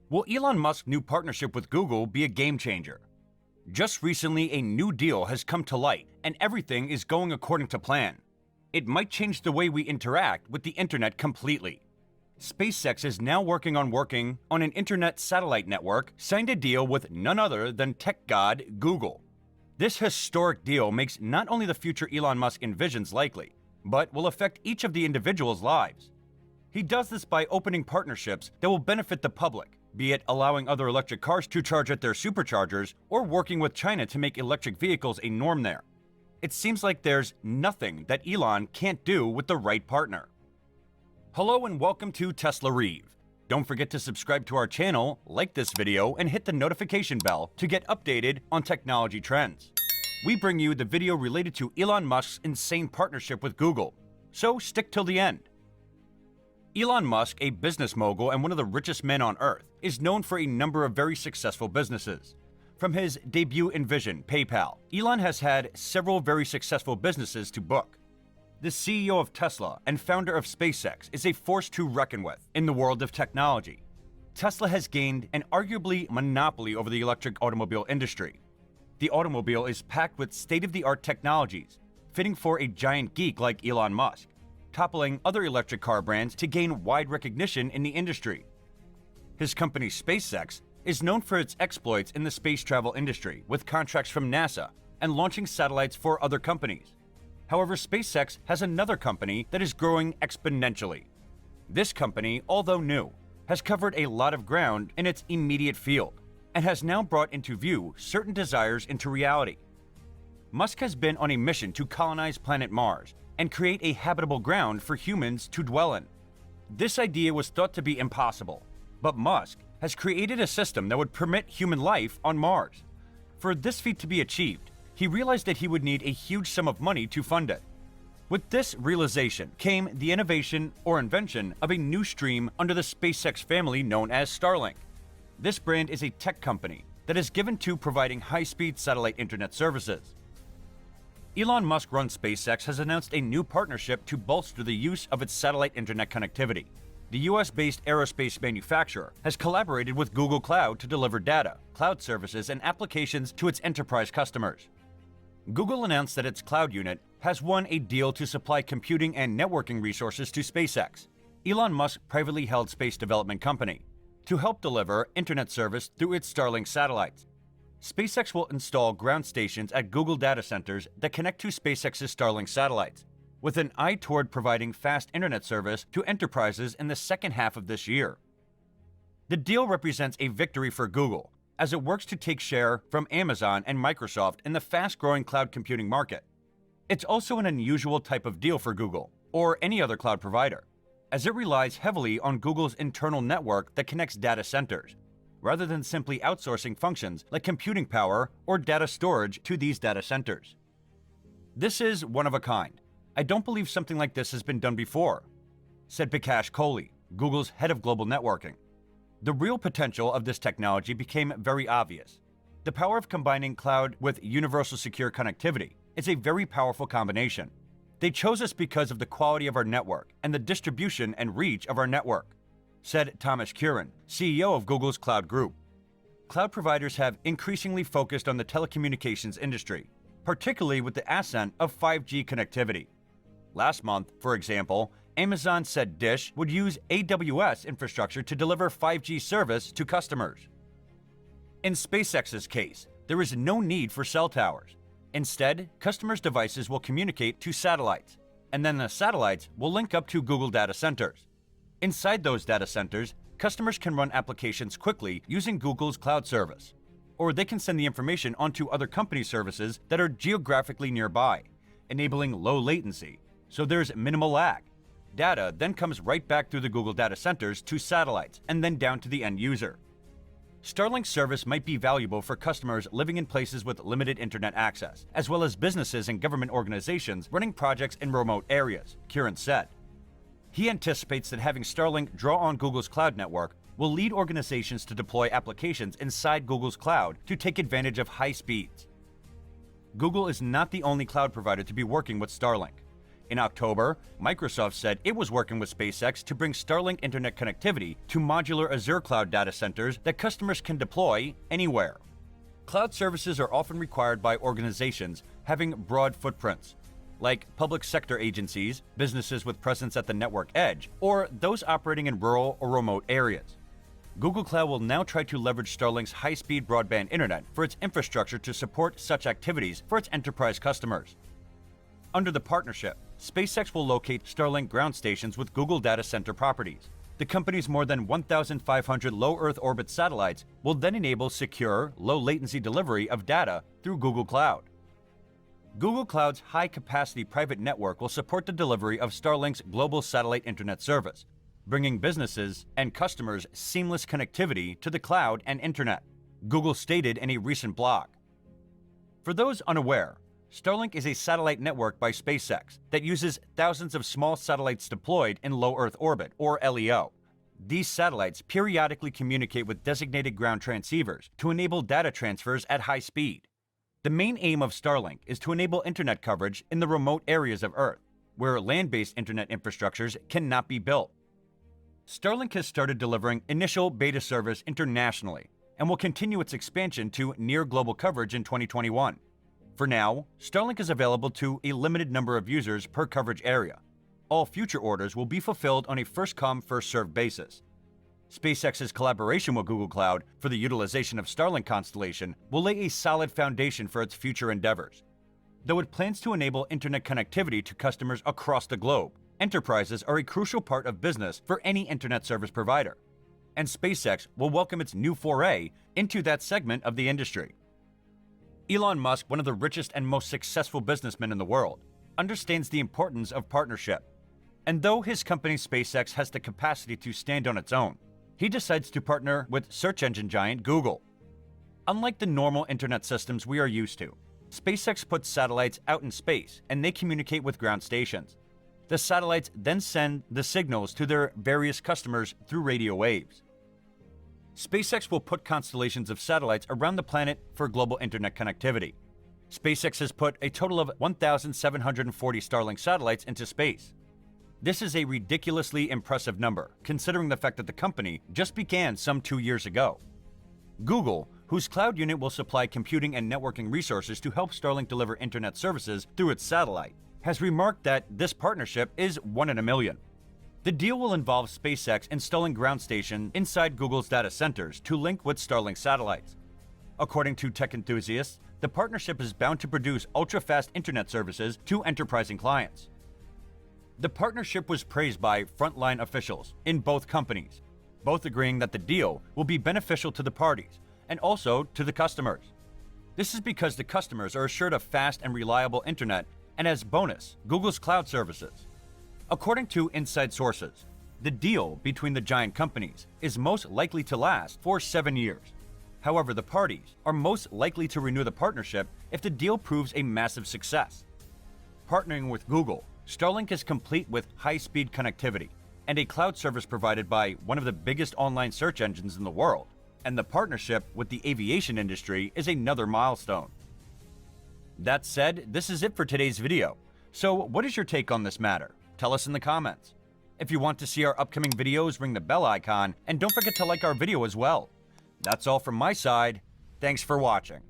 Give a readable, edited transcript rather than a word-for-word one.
Will Elon Musk's new partnership with Google be a game changer? Just recently, a new deal has come to light, and everything is going according to plan. It might change the way we interact with the internet completely. SpaceX is now working on an internet satellite network, signed a deal with none other than tech god Google. This historic deal makes not only the future Elon Musk envisions likely, but will affect each of the individuals' lives. He does this by opening partnerships that will benefit the public, be it allowing other electric cars to charge at their superchargers or working with China to make electric vehicles a norm there. It seems like there's nothing that Elon can't do with the right partner. Hello and welcome to Tesla Reeve. Don't forget to subscribe to our channel, like this video, and hit the notification bell to get updated on technology trends. We bring you the video related to Elon Musk's insane partnership with Google, so stick till the end. Elon Musk, a business mogul and one of the richest men on Earth, is known for a number of very successful businesses. From his debut envision, PayPal, Elon has had several very successful businesses to book. The CEO of Tesla and founder of SpaceX is a force to reckon with in the world of technology. Tesla has gained an arguably monopoly over the electric automobile industry. The automobile is packed with state-of-the-art technologies, fitting for a giant geek like Elon Musk, toppling other electric car brands to gain wide recognition in the industry. His company SpaceX is known for its exploits in the space travel industry, with contracts from NASA and launching satellites for other companies. However, SpaceX has another company that is growing exponentially. This company, although new, has covered a lot of ground in its immediate field and has now brought into view certain desires into reality. Musk has been on a mission to colonize planet Mars and create a habitable ground for humans to dwell in. This idea was thought to be impossible, but Musk has created a system that would permit human life on Mars. For this feat to be achieved, he realized that he would need a huge sum of money to fund it. With this realization came the innovation or invention of a new stream under the SpaceX family known as Starlink. This brand is a tech company that is given to providing high-speed satellite internet services. Elon Musk-run SpaceX has announced a new partnership to bolster the use of its satellite internet connectivity. The US-based aerospace manufacturer has collaborated with Google Cloud to deliver data, cloud services, and applications to its enterprise customers. Google announced that its cloud unit has won a deal to supply computing and networking resources to SpaceX, Elon Musk's privately held space development company, to help deliver internet service through its Starlink satellites. SpaceX will install ground stations at Google data centers that connect to SpaceX's Starlink satellites, with an eye toward providing fast internet service to enterprises in the second half of this year. The deal represents a victory for Google, as it works to take share from Amazon and Microsoft in the fast-growing cloud computing market. It's also an unusual type of deal for Google, or any other cloud provider, as it relies heavily on Google's internal network that connects data centers, rather than simply outsourcing functions like computing power or data storage to these data centers. This is one of a kind. I don't believe something like this has been done before, said Bikash Kohli, Google's head of global networking. The real potential of this technology became very obvious. The power of combining cloud with universal secure connectivity is a very powerful combination. They chose us because of the quality of our network and the distribution and reach of our network, said Thomas Curran, CEO of Google's Cloud Group. Cloud providers have increasingly focused on the telecommunications industry, particularly with the ascent of 5G connectivity. Last month, for example, Amazon said Dish would use AWS infrastructure to deliver 5G service to customers. In SpaceX's case, there is no need for cell towers. Instead, customers' devices will communicate to satellites, and then the satellites will link up to Google data centers. Inside those data centers, customers can run applications quickly using Google's cloud service, or they can send the information onto other company services that are geographically nearby, enabling low latency, so there's minimal lag. Data then comes right back through the Google data centers to satellites and then down to the end user. Starlink service might be valuable for customers living in places with limited internet access, as well as businesses and government organizations running projects in remote areas, Curran said. He anticipates that having Starlink draw on Google's cloud network will lead organizations to deploy applications inside Google's cloud to take advantage of high speeds. Google is not the only cloud provider to be working with Starlink. In October, Microsoft said it was working with SpaceX to bring Starlink internet connectivity to modular Azure cloud data centers that customers can deploy anywhere. Cloud services are often required by organizations having broad footprints, like public sector agencies, businesses with presence at the network edge, or those operating in rural or remote areas. Google Cloud will now try to leverage Starlink's high-speed broadband internet for its infrastructure to support such activities for its enterprise customers. Under the partnership, SpaceX will locate Starlink ground stations with Google data center properties. The company's more than 1,500 low Earth orbit satellites will then enable secure, low-latency delivery of data through Google Cloud. Google Cloud's high-capacity private network will support the delivery of Starlink's global satellite internet service, bringing businesses and customers seamless connectivity to the cloud and internet, Google stated in a recent blog. For those unaware, Starlink is a satellite network by SpaceX that uses thousands of small satellites deployed in low Earth orbit, or LEO. These satellites periodically communicate with designated ground transceivers to enable data transfers at high speed. The main aim of Starlink is to enable internet coverage in the remote areas of Earth, where land-based internet infrastructures cannot be built. Starlink has started delivering initial beta service internationally and will continue its expansion to near global coverage in 2021. For now, Starlink is available to a limited number of users per coverage area. All future orders will be fulfilled on a first-come, first-served basis. SpaceX's collaboration with Google Cloud for the utilization of Starlink constellation will lay a solid foundation for its future endeavors. Though it plans to enable internet connectivity to customers across the globe, enterprises are a crucial part of business for any internet service provider, and SpaceX will welcome its new foray into that segment of the industry. Elon Musk, one of the richest and most successful businessmen in the world, understands the importance of partnership. And though his company SpaceX has the capacity to stand on its own, he decides to partner with search engine giant Google. Unlike the normal internet systems we are used to, SpaceX puts satellites out in space and they communicate with ground stations. The satellites then send the signals to their various customers through radio waves. SpaceX will put constellations of satellites around the planet for global internet connectivity. SpaceX has put a total of 1,740 Starlink satellites into space. This is a ridiculously impressive number, considering the fact that the company just began some 2 years ago. Google, whose cloud unit will supply computing and networking resources to help Starlink deliver internet services through its satellite, has remarked that this partnership is one in a million. The deal will involve SpaceX installing ground stations inside Google's data centers to link with Starlink satellites. According to tech enthusiasts, the partnership is bound to produce ultra-fast internet services to enterprising clients. The partnership was praised by frontline officials in both companies, both agreeing that the deal will be beneficial to the parties and also to the customers. This is because the customers are assured of fast and reliable internet and, as bonus, Google's cloud services. According to inside sources, the deal between the giant companies is most likely to last for 7 years. However, the parties are most likely to renew the partnership if the deal proves a massive success. Partnering with Google, Starlink is complete with high-speed connectivity and a cloud service provided by one of the biggest online search engines in the world, and the partnership with the aviation industry is another milestone. That said, this is it for today's video. So what is your take on this matter? Tell us in the comments. If you want to see our upcoming videos, ring the bell icon, and don't forget to like our video as well. That's all from my side. Thanks for watching.